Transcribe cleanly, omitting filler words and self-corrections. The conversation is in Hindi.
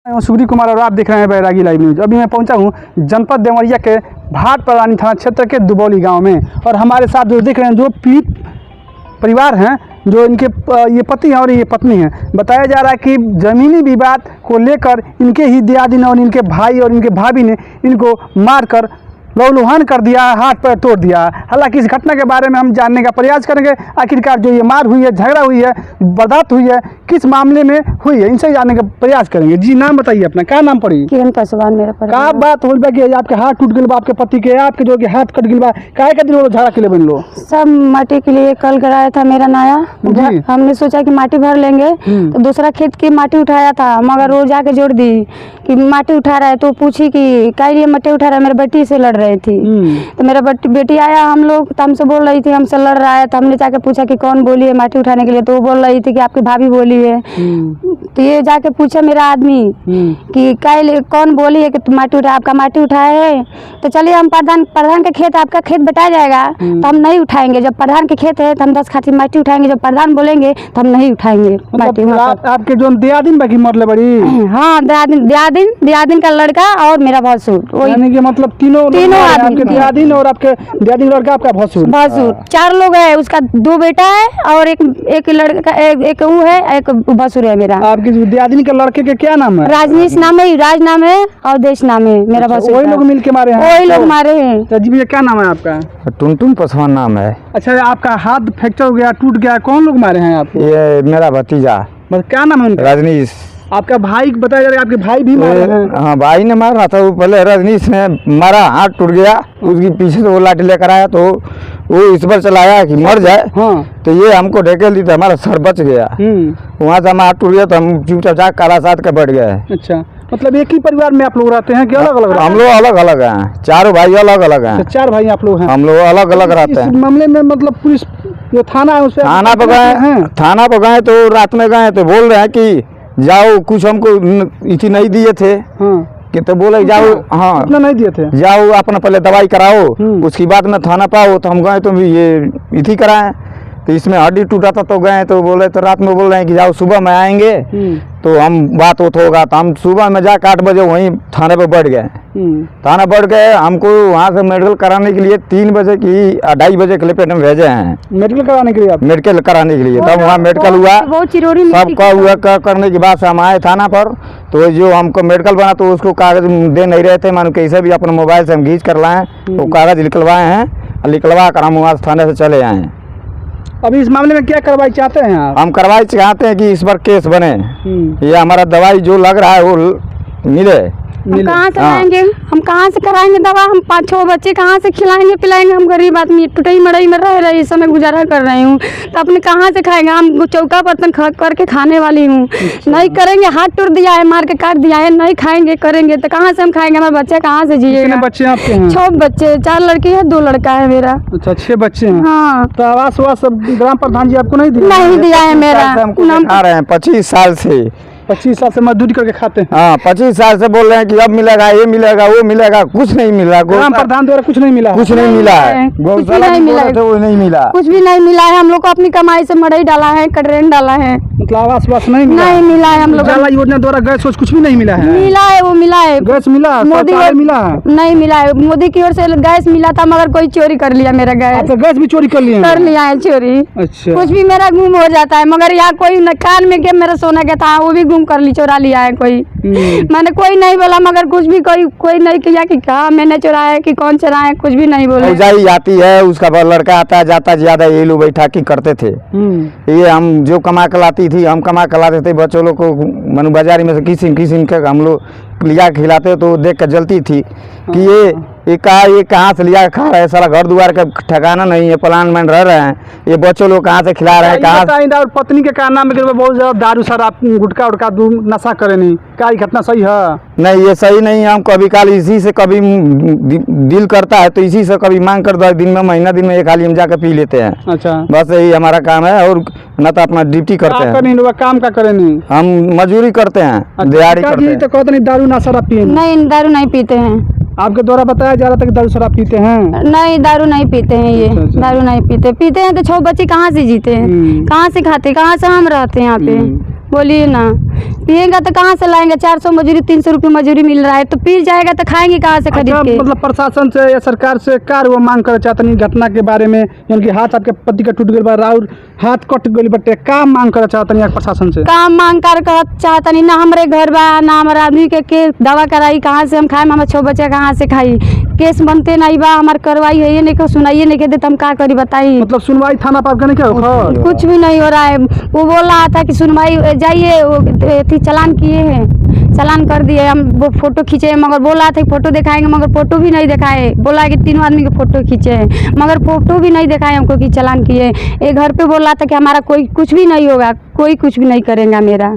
सूर्य कुमार और आप देख रहे हैं बैरागी लाइव न्यूज। अभी मैं पहुंचा हूं जनपद देवरिया के भाट पलानी थाना क्षेत्र के दुबौली गांव में, और हमारे साथ जो देख रहे हैं जो पीड़ित परिवार हैं, जो इनके ये पति हैं और ये पत्नी हैं। बताया जा रहा है कि ज़मीनी विवाद को लेकर इनके ही दियादिन और इनके भाई और इनके भाभी ने इनको मारकर लहूलुहान कर दिया, हाथ पैर तोड़ दिया। हालांकि इस घटना के बारे में हम जानने का प्रयास करेंगे, आखिरकार जो ये मार हुई है, झगड़ा हुई है, बर्दाश्त हुई है, किस मामले में हुई है, इनसे जानने का प्रयास करेंगे। जी नाम बताइए अपना, क्या नाम पड़ी? किरण पासवान मेरा पर। का बात हो गया कि आपके हाथ टूट गए, आपके पति के, आपके जो हाथ कट गए, काहे का दिन वो झगड़ा के लिए बन लो? सब माटी के लिए कल कराया था मेरा नया। हमने सोचा कि माटी भर लेंगे, तो दूसरा खेत की माटी उठाया था, मगर वो जाके जोड़ दी कि माटी उठा रहा है। तो पूछी कि काहे लिए माटी उठा रहा है, मेरे बेटी से लड़ रही थी। तो मेरा बेटी आया, हम लोग तो हमसे बोल रही थी हमसे लड़ रहा है। तो हमने जाके पूछा कि कौन बोली है माटी उठाने के लिए, तो वो बोल रही थी कि आपकी भाभी बोली है। तो ये जाके पूछा मेरा आदमी कि कौन बोली है कि माटी उठा, आपका माटी उठाया है? तो चलिए हम प्रधान के खेत, आपका खेत बटाया जाएगा तो हम नहीं उठाएंगे। जब प्रधान के खेत है तो हम 10 खाती माटी उठाएंगे, जब प्रधान बोलेंगे तो हम नहीं उठाएंगे माटी। आपके जो दियादिन बाकी मरले बड़ी? हाँ, दियादिन का लड़का और मेरा भसुर, मतलब तीनों आदमी, दियादिन और आपके दियादिन लड़का, आपका भसुर। 4 लोग है। उसका 2 बेटा है और एक लड़का, एक वो है, एक भसुर है मेरा। आपके दियादिन के लड़के के क्या नाम है? राजनीश नाम है, राज नाम है और देश नाम है मेरा भसुर। वही लोग मिलके मारे हैं? वही लोग मारे हैं। तो जी भैया क्या नाम है आपका? टुनटुन पासवान नाम है। अच्छा, आपका हाथ फ्रैक्चर हो गया, टूट गया, कौन लोग मारे हैं आपको? ये मेरा भतीजा। क्या नाम है उनका? रजनीश। आपका भाई बताया जा रहा है, आपके भाई भी मारे हैं? हाँ, भाई ने मारा था। वो पहले रजनीश ने मारा, हाथ टूट गया, उसकी पीछे से वो लाठी लेकर आया तो वो इस पर चलाया कि मर जाए। हाँ। तो ये हमको ढकेल दी, तो हमारा सर बच गया। वहाँ से हमारा हाथ टूट गया तो हम चुपचाप जाकर काला साथ के बैठ गए। अच्छा, मतलब एक ही परिवार में आप लोग रहते हैं कि अलग अलग? हम लोग अलग अलग हैं, 4 भाई अलग अलग हैं। 4 भाई आप लोग हैं? हम लोग अलग अलग रहते हैं। इस मामले में मतलब पुलिस जो थाना है उससे थाना पर गए तो रात में गए तो बोल रहे हैं कि जाओ, कुछ हमको इतनी नहीं दिए थे। कि तो बोले जाओ, हाँ इतना नहीं दिए थे, जाओ अपना पहले दवाई कराओ, उसके बाद में थाना पाओ। तो हम गए तो ये इथी कराएं, तो इसमें हड्डी टूटा था तो गए तो बोले, तो रात में बोल रहे हैं कि जाओ सुबह में आएंगे। तो हम बात होगा तो हम सुबह में जाकर 8 बजे वहीं थाने पे बैठ गए। थाना बैठ गए, हमको वहाँ से मेडिकल कराने के लिए 3 बजे की 2:30 बजे के लिए भेजे हैं। मेडिकल कराने के लिए? मेडिकल कराने के लिए तब वहाँ मेडिकल हुआ, सबका हुआ करने के बाद से हम आए थाना पर। तो जो हमको मेडिकल बना तो उसको कागज दे नहीं रहे थे, मानो कैसे भी अपने मोबाइल से हम खींच कर लाए, वो कागज निकलवाए हैं, निकलवा कर हम वहाँ थाने से चले आए। अभी इस मामले में क्या कार्रवाई चाहते हैं आप? हम कार्रवाई चाहते हैं कि इस पर केस बने, ये हमारा दवाई जो लग रहा है वो मिले। हम कहाँ से लाएंगे? हम कहाँ से कराएंगे दवा? हम 5-6 बच्चे कहाँ से खिलाएंगे पिलाएंगे? हम गरीब आदमी टुटई मड़ई में रह रही, इस समय गुजारा कर रही हूँ, तो अपने कहाँ से खाएंगे? हम चौका बर्तन करके खाने वाली हूँ। नहीं करेंगे, हाथ टूट दिया है, मार के काट दिया है, नहीं खाएंगे करेंगे तो कहाँ से हम खाएंगे? हमारे बच्चे कहाँ से जिएगा? कितने बच्चे आपके हैं? 6 बच्चे, 4 लड़की है, 2 लड़का है मेरा। अच्छा, 6 बच्चे हैं। हाँ। तो आवास सब ग्राम प्रधान जी आपको नहीं दिया? नहीं दिया है मेरा। हम खा रहे हैं 25 साल से। 25 साल से मजदूरी करके खाते हैं? हाँ, 25 साल से बोल रहे हैं कि अब मिलेगा, ये मिलेगा, वो मिलेगा, कुछ नहीं मिला। ग्राम प्रधान द्वारा कुछ नहीं मिला? कुछ नहीं मिला है, गौशाला नहीं मिला, वो नहीं मिला, कुछ भी नहीं मिला है। हम लोग को अपनी कमाई से मड़ई डाला है, कटरेन डाला है, मतलब आवास नहीं मिला? नहीं मिला है। हम लोग उजाला योजना द्वारा गैस कुछ भी नहीं मिला है? मिला है, वो मिला है, गैस मिला, मोदी मिला नहीं मिला है। मोदी की ओर से गैस मिला था, मगर कोई चोरी कर लिया मेरा गैस। गैस भी चोरी कर लिया है चोरी। अच्छा, कुछ भी मेरा गुम हो जाता है, मगर यहाँ कोई कान में क्या मेरा सोना का था वो भी गुम कर ली, चोरा लिया है कोई। मैंने कोई नहीं बोला, मगर कुछ भी कोई नहीं किया कि कहा मैंने चुराया कि कौन चुराया, कुछ भी नहीं बोला। जाई जाती है, उसका लड़का आता जाता ज्यादा ये लोग बैठा की करते थे। ये हम जो कमा कर लाती थी, हम कमा कर लाते थे, बच्चों लोग को मनु बाजारी में से किसी के हम लोग लिया खिलाते तो देख कर जलती थी कि ये कहाँ से लिया खा रहे हैं, सारा घर द्वार का ठिकाना नहीं है, प्लान में रह रहे हैं, ये बच्चों लोग कहाँ से खिला रहे हैं? कहाँ और पत्नी के कारनामे में बहुत ज्यादा दारू शराब गुटखा उटका नशा करे नहीं, क्या घटना सही है? नहीं, ये सही नहीं है। हम कभी काल इसी से कभी दिल करता है तो इसी से कभी मांग कर दो, दिन में महीना दिन में एक हाली हम जाकर पी लेते हैं। अच्छा, बस यही हमारा काम है, और न तो अपना ड्यूटी करते हैं। नहीं काम का करे नहीं, हम मजदूरी करते हैं, दिहाड़ी करते हैं। तो कहते नहीं दारू ना शराब पिए? नहीं, दारू नहीं पीते हैं। आपके द्वारा बताया जा रहा था कि दारू शराब पीते हैं? नहीं, दारू नहीं पीते हैं ये। अच्छा। दारू नहीं पीते हैं तो 6 बच्चे कहाँ से जीते हैं, कहाँ से खाते, कहाँ से हम रहते हैं यहाँ पे? बोलिए ना, पिएगा तो कहाँ से लाएंगे? 400 मजूरी 300 रुपये मजूरी मिल रहा है, तो पी जाएगा तो खाएंगे कहाँ से खरीद के? मतलब प्रशासन से या सरकार से का वो मांग करे चाहतनी घटना के बारे में, यानी कि हाथ आपके पति का टूट गई बा, राउर हाथ कट गई बटे, का मांग करे चाहतनी प्रशासन से? काम मांग कर चाहता नहीं ना, हमारे घर बा ना हमारा आदमी के दवा कराई कहाँ से हम खाए? हमारे 6 बच्चे कहाँ से खाई? केस बनते नहीं बा, हमारे कार्रवाई है ये नहीं को सुनाइए नहीं के देते, हम क्या करी बताइए? मतलब सुनवाई थाना पर करने क्या हो? कुछ भी नहीं हो रहा है। वो बोल रहा था कि सुनवाई जाइए, वो चालान किए हैं, चालान कर दिए, हम वो फोटो खींचे, मगर बोल रहा था कि फोटो दिखाएंगे, मगर फोटो भी नहीं दिखाए। बोला कि 3 आदमी के फोटो खींचे हैं, मगर फोटो भी नहीं दिखाए हमको कि चालान किए। ये घर पे बोल रहा था कि हमारा कोई कुछ भी नहीं होगा, कोई कुछ भी नहीं करेगा मेरा।